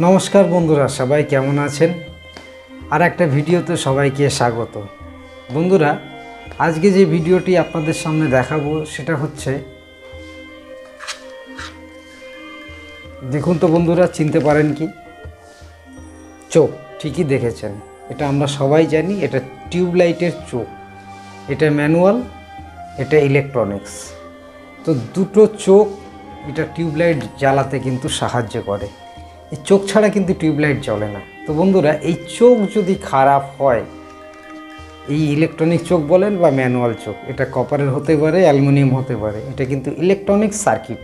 নমস্কার বন্ধুরা, সবাই কেমন আছেন? আর একটা ভিডিওতে সবাইকে স্বাগত। বন্ধুরা, আজকে যে ভিডিওটি আপনাদের সামনে দেখাবো সেটা হচ্ছে, দেখুন তো বন্ধুরা, চিনতে পারেন কি? চোখ। ঠিকই দেখেছেন, এটা আমরা সবাই জানি, এটা টিউবলাইটের চোখ। এটা ম্যানুয়াল, এটা ইলেকট্রনিক্স। তো দুটো চোখ এটা টিউবলাইট জ্বালাতে কিন্তু সাহায্য করে। এই চোখ ছাড়া কিন্তু টিউবলাইট জ্বলে না। তো বন্ধুরা, এই চোখ যদি খারাপ হয়, এই ইলেকট্রনিক চোখ বলেন বা ম্যানুয়াল চোখ, এটা কপারের হতে পারে, অ্যালুমিনিয়াম হতে পারে, এটা কিন্তু ইলেকট্রনিক সার্কিট।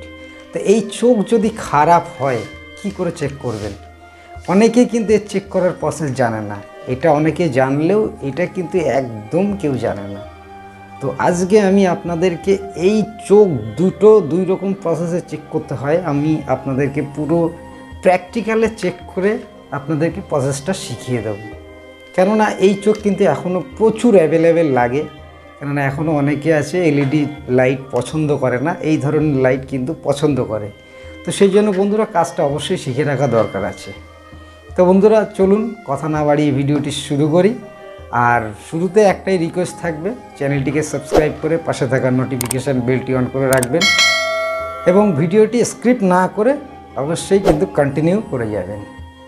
তো এই চোখ যদি খারাপ হয়, কি করে চেক করবেন? অনেকেই কিন্তু এর চেক করার প্রসেস জানে না। এটা অনেকে জানলেও এটা কিন্তু একদম কেউ জানে না। তো আজকে আমি আপনাদেরকে এই চোখ দুই রকম প্রসেসে চেক করতে হয়, আমি আপনাদেরকে পুরো প্র্যাকটিক্যালে চেক করে আপনাদেরকে প্রসেসটা শিখিয়ে দেব। কেননা এই চোখ কিন্তু এখনও প্রচুর অ্যাভেলেবেল লাগে। কেননা এখনও অনেকে আছে এলইডি লাইট পছন্দ করে না, এই ধরনের লাইট কিন্তু পছন্দ করে। তো সেই জন্য বন্ধুরা, কাজটা অবশ্যই শিখে রাখা দরকার আছে। তো বন্ধুরা, চলুন কথা না বাড়িয়ে ভিডিওটি শুরু করি। আর শুরুতে একটাই রিকোয়েস্ট থাকবে, চ্যানেলটিকে সাবস্ক্রাইব করে পাশে থাকা নোটিফিকেশান বেলটি অন করে রাখবেন এবং ভিডিওটি স্ক্রিপ্ট না করে অবশ্যই কিন্তু কন্টিনিউ করে যাবেন।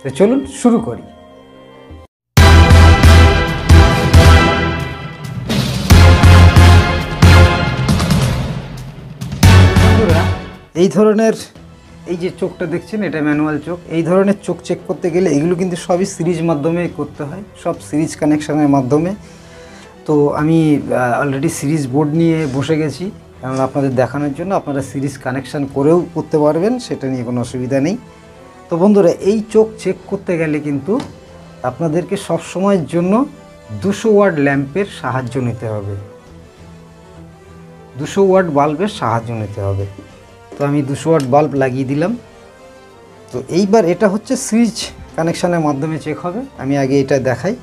তো চলুন শুরু করি। বন্ধুরা, এই ধরনের এই যে চোখটা দেখছেন, এটা ম্যানুয়াল চোখ। এই ধরনের চোখ চেক করতে গেলে এগুলো কিন্তু সবই সিরিজ মাধ্যমে করতে হয়, সব সিরিজ কানেকশানের মাধ্যমে। তো আমি অলরেডি সিরিজ বোর্ড নিয়ে বসে গেছি, কারণ আপনাদের দেখানোর জন্য। আপনারা সিরিজ কানেকশান করেও করতে পারবেন, সেটা নিয়ে কোনো অসুবিধা নেই। তো বন্ধুরা, এই চোখ চেক করতে গেলে কিন্তু আপনাদেরকে সব সময়ের জন্য 200 ওয়াট ল্যাম্পের সাহায্য নিতে হবে, 200 ওয়াট বাল্বের সাহায্য নিতে হবে। তো আমি 200 ওয়াট বাল্ব লাগিয়ে দিলাম। তো এইবার এটা হচ্ছে সুইচ কানেকশানের মাধ্যমে চেক হবে। আমি আগে এটা দেখাই।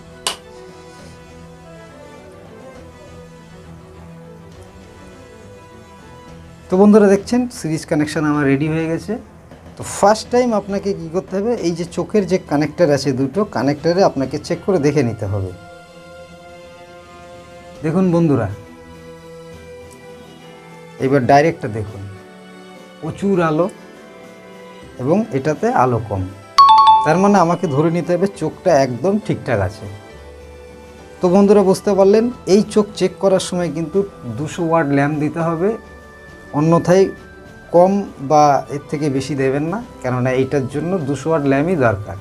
তো বন্ধুরা, দেখছেন সিরিজ কানেকশান আমার রেডি হয়ে গেছে। তো ফার্স্ট টাইম আপনাকে কি করতে হবে, এই যে চোখের যে কানেক্টার আছে, দুটো কানেক্টারে আপনাকে চেক করে দেখে নিতে হবে। দেখুন বন্ধুরা, এবার ডাইরেক্টটা দেখুন, প্রচুর আলো এবং এটাতে আলো কম। তার মানে আমাকে ধরে নিতে হবে চোখটা একদম ঠিকঠাক আছে। তো বন্ধুরা, বুঝতে পারলেন, এই চোখ চেক করার সময় কিন্তু 200 ওয়াট ল্যাম্প দিতে হবে, অন্যথায় কম বা এর থেকে বেশি দেবেন না, কেননা এইটার জন্য 200 ওয়াট ল্যাম্পই দরকার।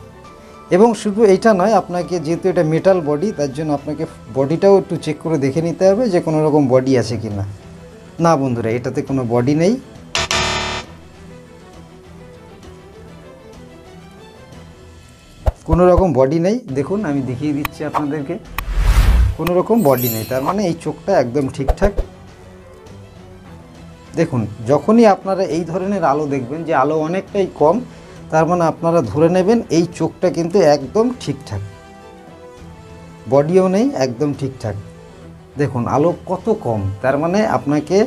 এবং শুধু এইটা নয়, আপনাকে যেহেতু এটা মেটাল বডি, তার জন্য আপনাকে বডিটাও একটু চেক করে দেখে নিতে হবে যে কোনো রকম বডি আছে কি না। না বন্ধুরা, এটাতে কোনো বডি নেই। কোনো রকম বডি নেই, দেখুন আমি দেখিয়ে দিচ্ছি আপনাদেরকে, কোনো রকম বডি নেই। তার মানে এই চোখটা একদম ঠিকঠাক। দেখুন, যখনই আপনারা এই ধরনের আলো দেখবেন যে আলো অনেকটাই কম, তার মানে আপনারা ধরে নেবেন এই চোখটা কিন্তু একদম ঠিকঠাক, বডিও নেই, একদম ঠিকঠাক। দেখুন আলো কত কম, তার মানে আপনাকে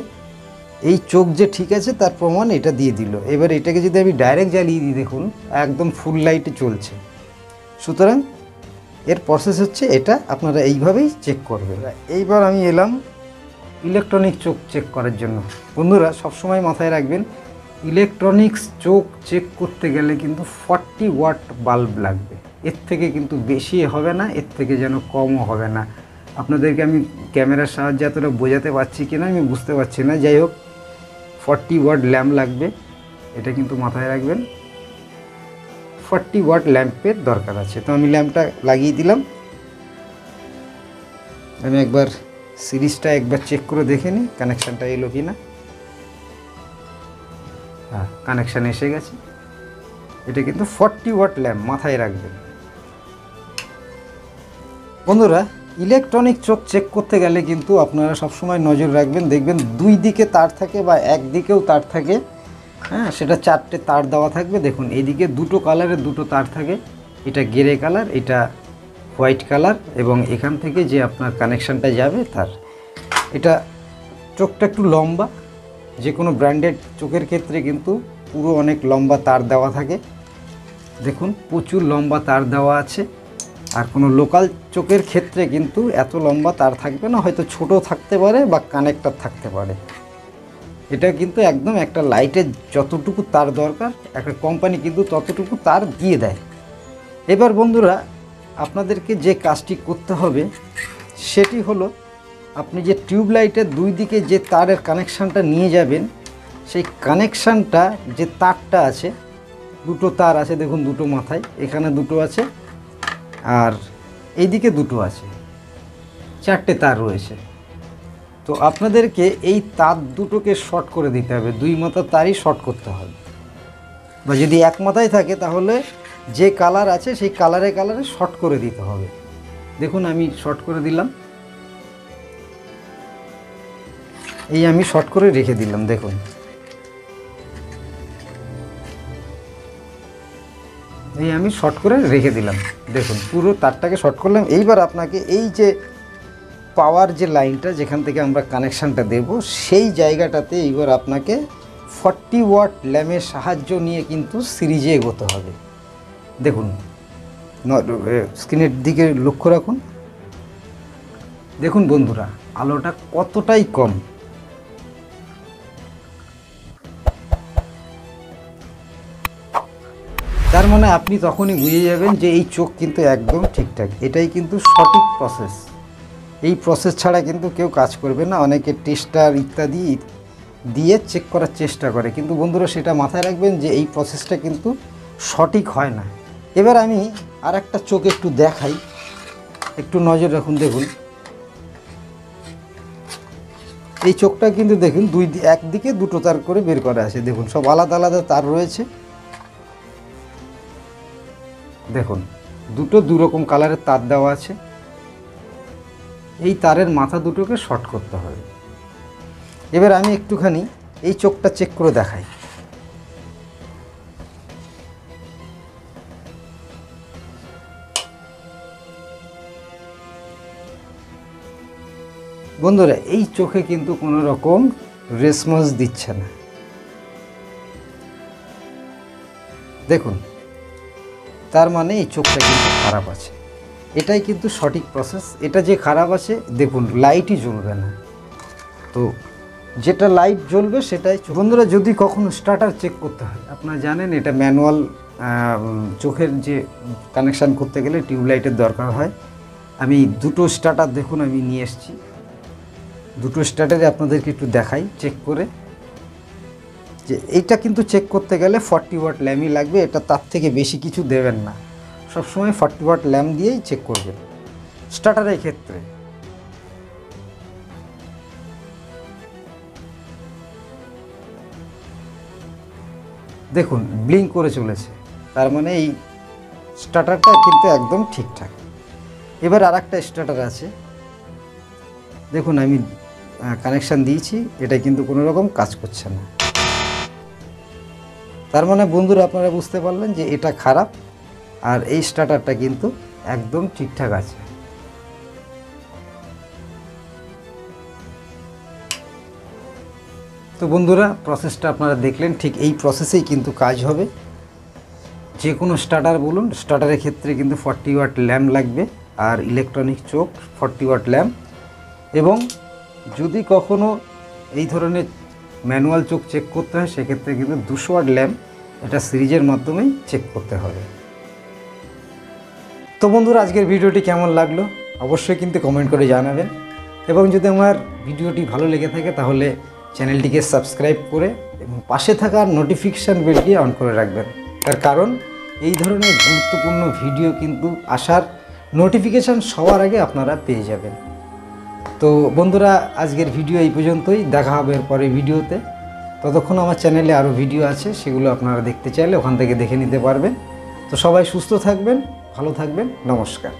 এই চোখ যে ঠিক আছে তার প্রমাণ এটা দিয়ে দিল। এবার এটাকে যদি আমি ডাইরেক্ট জ্বালিয়ে দিই, দেখুন একদম ফুল লাইটে চলছে। সুতরাং এর প্রসেস হচ্ছে এটা, আপনারা এইভাবেই চেক করবেন। এইবার আমি এলাম ইলেকট্রনিক চোখ চেক করার জন্য। বন্ধুরা, সবসময় মাথায় রাখবেন, ইলেকট্রনিক্স চোখ চেক করতে গেলে কিন্তু 40 ওয়াট বাল্ব লাগবে। এর থেকে কিন্তু বেশি হবে না, এর থেকে যেন কমও হবে না। আপনাদেরকে আমি ক্যামেরার সাহায্যে এতটা বোঝাতে পারছি কিনা আমি বুঝতে পারছি না। যাই হোক, 40 ওয়াট ল্যাম্প লাগবে, এটা কিন্তু মাথায় রাখবেন। 40 ওয়াট ল্যাম্পের দরকার আছে। তো আমি ল্যাম্পটা লাগিয়ে দিলাম। আমি একবার সিরিজটা একবার চেক করে দেখে নিই কানেকশানটা এলো কি না। হ্যাঁ, কানেকশান এসে গেছে। এটা কিন্তু 40 ওয়াট ল্যাম্প, মাথায় রাখবেন। বন্ধুরা, ইলেকট্রনিক চোখ চেক করতে গেলে কিন্তু আপনারা সবসময় নজর রাখবেন, দেখবেন দুই দিকে তার থাকে বা একদিকেও তার থাকে। হ্যাঁ, সেটা 4টে তার দেওয়া থাকবে। দেখুন এইদিকে দুটো কালারের দুটো তার থাকে, এটা গ্রে কালার, এটা হোয়াইট কালার, এবং এখান থেকে যে আপনার কানেকশানটা যাবে তার, এটা চোখটা একটু লম্বা। যে কোনো ব্র্যান্ডেড চোখের ক্ষেত্রে কিন্তু পুরো অনেক লম্বা তার দেওয়া থাকে। দেখুন প্রচুর লম্বা তার দেওয়া আছে। আর কোনো লোকাল চোখের ক্ষেত্রে কিন্তু এত লম্বা তার থাকবে না, হয়তো ছোট থাকতে পারে বা কানেক্টর থাকতে পারে। এটা কিন্তু একদম একটা লাইটের যতটুকু তার দরকার একটা কোম্পানি কিন্তু ততটুকু তার দিয়ে দেয়। এবার বন্ধুরা আপনাদেরকে যে কাজটি করতে হবে সেটি হলো, আপনি যে টিউবলাইটের দুই দিকে যে তারের কানেকশানটা নিয়ে যাবেন, সেই কানেকশানটা যে তারটা আছে, দুটো তার আছে দেখুন, দুটো মাথায়, এখানে দুটো আছে আর এইদিকে দুটো আছে, চারটে তার রয়েছে। তো আপনাদেরকে এই তার দুটোকে শর্ট করে দিতে হবে, দুই মাথার তারই শর্ট করতে হবে। বা যদি এক মাথায় থাকে তাহলে যে কালার আছে সেই কালারে শর্ট করে দিতে হবে। দেখুন আমি শর্ট করে দিলাম, এই আমি শর্ট করে রেখে দিলাম। দেখুন এই আমি শর্ট করে রেখে দিলাম, দেখুন পুরো তারটাকে শর্ট করলাম। এইবার আপনাকে এই যে পাওয়ার যে লাইনটা যেখান থেকে আমরা কানেকশানটা দেব সেই জায়গাটাতে এইবার আপনাকে 40 ওয়াট ল্যাম্পের সাহায্য নিয়ে কিন্তু সিরিজে এগোতে হবে। দেখুন স্ক্রিনের দিকে লক্ষ্য রাখুন, দেখুন বন্ধুরা আলোটা কতটাই কম। তার মানে আপনি তখনই বুঝে যাবেন যে এই চোখ কিন্তু একদম ঠিকঠাক। এটাই কিন্তু সঠিক প্রসেস। এই প্রসেস ছাড়া কিন্তু কেউ কাজ করবে না। অনেকে টেস্টার ইত্যাদি দিয়ে চেক করার চেষ্টা করে, কিন্তু বন্ধুরা সেটা মাথায় রাখবেন যে এই প্রসেসটা কিন্তু সঠিক হয় না। এবার আমি আর একটা চোখ একটু দেখাই, একটু নজর রাখুন। দেখুন এই চোখটা কিন্তু দেখুন একদিকে দুটো তার করে বের করা আছে, দেখুন সব আলাদা আলাদা তার রয়েছে। দেখুন দুটো দুরকম কালারের তার দেওয়া আছে। এই তারের মাথা দুটোকে শর্ট করতে হবে। এবার আমি একটুখানি এই চোখটা চেক করে দেখাই। বন্ধুরা এই চোখে কিন্তু কোনো রকম রেসপন্স দিচ্ছে না। দেখুন তার মানে এই চোখটা কিন্তু খারাপ আছে। এটাই কিন্তু সঠিক প্রসেস। এটা যে খারাপ আছে দেখুন লাইটই জ্বলবে না, তো যেটা লাইট জ্বলবে সেটাই। বন্ধুরা যদি কখনো স্টার্টার চেক করতে হয়, আপনারা জানেন এটা ম্যানুয়াল চোখের যে কানেকশান করতে গেলে টিউবলাইটের দরকার হয়। আমি দুটো স্টার্টার দেখুন আমি নিয়ে এসেছি, দুটো স্টার্টারে আপনাদেরকে একটু দেখাই চেক করে, যে এইটা কিন্তু চেক করতে গেলে 40 ওয়াট ল্যাম্পই লাগবে। এটা তার থেকে বেশি কিছু দেবেন না, সবসময় 40 ওয়াট ল্যাম্প দিয়েই চেক করবেন স্টার্টারের ক্ষেত্রে। দেখুন ব্লিঙ্ক করে চলেছে, তার মানে এই স্টার্টারটা কিন্তু একদম ঠিকঠাক। এবার আর একটা স্টার্টার আছে, দেখুন আমি কানেকশান দিয়েছি, এটা কিন্তু কোনো রকম কাজ করছে না। তার মানে বন্ধুরা আপনারা বুঝতে পারলেন যে এটা খারাপ আর এই স্টার্টারটা কিন্তু একদম ঠিকঠাক আছে। তো বন্ধুরা প্রসেসটা আপনারা দেখলেন, ঠিক এই প্রসেসেই কিন্তু কাজ হবে। যে কোনো স্টার্টার বলুন, স্টার্টারের ক্ষেত্রে কিন্তু 40 ওয়াট ল্যাম্প লাগবে আর ইলেকট্রনিক চোখ 40 ওয়াট ল্যাম্প। এবং যদি কখনো এই ধরনের ম্যানুয়াল চোখ চেক করতে হয় সেক্ষেত্রে কিন্তু 200 ওয়াট ল্যাম্প, এটা সিরিজের মাধ্যমেই চেক করতে হবে। তো বন্ধুরা আজকের ভিডিওটি কেমন লাগলো অবশ্যই কিন্তু কমেন্ট করে জানাবেন। এবং যদি আমার ভিডিওটি ভালো লেগে থাকে তাহলে চ্যানেলটিকে সাবস্ক্রাইব করে এবং পাশে থাকা নোটিফিকেশান বেলটি অন করে রাখবেন। তার কারণ এই ধরনের গুরুত্বপূর্ণ ভিডিও কিন্তু আসার নোটিফিকেশান সবার আগে আপনারা পেয়ে যাবেন। তো বন্ধুরা আজকের ভিডিও এই পর্যন্তই, দেখা হবে এরপরে ভিডিওতে। ততক্ষণ আমার চ্যানেলে আরও ভিডিও আছে, সেগুলো আপনারা দেখতে চাইলে ওখান থেকে দেখে নিতে পারবেন। তো সবাই সুস্থ থাকবেন, ভালো থাকবেন, নমস্কার।